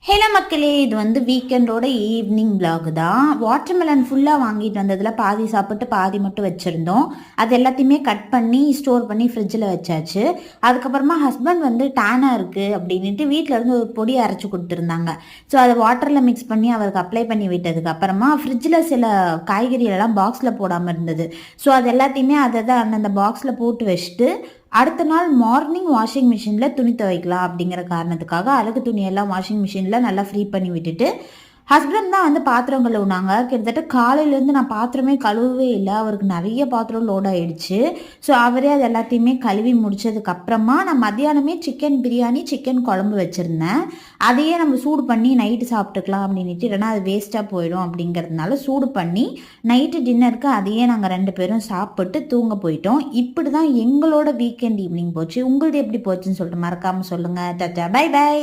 Hello மக்களே, இது வீக்கெண்டோட evening vlog தான். வாட்டர்மெலன் ஃபுல்லாக வாங்கிட்டு வந்ததில் பாதி சாப்பிட்டு பாதி மட்டும் வச்சுருந்தோம். அது எல்லாத்தையுமே கட் பண்ணி ஸ்டோர் பண்ணி ஃப்ரிட்ஜில் வச்சாச்சு. அதுக்கப்புறமா ஹஸ்பண்ட் டேனாக இருக்குது அப்படின்ட்டு வீட்டில் இருந்து ஒரு பொடி அரைச்சி கொடுத்துருந்தாங்க. ஸோ அதை வாட்டரில் மிக்ஸ் பண்ணி அவருக்கு அப்ளை பண்ணி விட்டதுக்கு அப்புறமா ஃப்ரிட்ஜில் சில காய்கறிகளெல்லாம் பாக்ஸில் போடாமல் இருந்தது. ஸோ அது எல்லாத்தையுமே அதை தான் அந்தந்த பாக்ஸில் போட்டு வச்சுட்டு அடுத்த நாள் மார்னிங் வாஷிங் மிஷினில் துணி துவைக்கலாம் அப்படிங்கிற காரணத்துக்காக அழுக்கு துணியெல்லாம் வாஷிங் மிஷினில் நல்லா ஃப்ரீ பண்ணி விட்டுட்டு ஹஸ்பண்ட் தான் பாத்திரம் கழுவுனாங்க. கிட்டத்தட்ட காலையிலேருந்து நான் பாத்திரமே கழுவவே இல்லை. அவருக்கு நிறைய பாத்திரம் லோட் ஆகிடுச்சு. ஸோ அவரே அது எல்லாத்தையுமே கழுவி முடிச்சதுக்கப்புறமா நான் மத்தியானமே சிக்கன் பிரியாணி சிக்கன் குழம்பு வச்சுருந்தேன். அதையே நம்ம சூடு பண்ணி நைட்டு சாப்பிட்டுக்கலாம் அப்படின்ட்டு, இல்லைனா அது வேஸ்ட்டாக போயிடும் அப்படிங்கிறதுனால சூடு பண்ணி நைட்டு டின்னருக்கு அதையே நாங்கள் 2 பேரும் சாப்பிட்டு தூங்க போயிட்டோம். இப்படி தான் எங்களோட வீக்கெண்ட் ஈவினிங் போச்சு. உங்களது எப்படி போச்சுன்னு சொல்லிட்டு மறக்காமல் சொல்லுங்கள். Tata, bye by.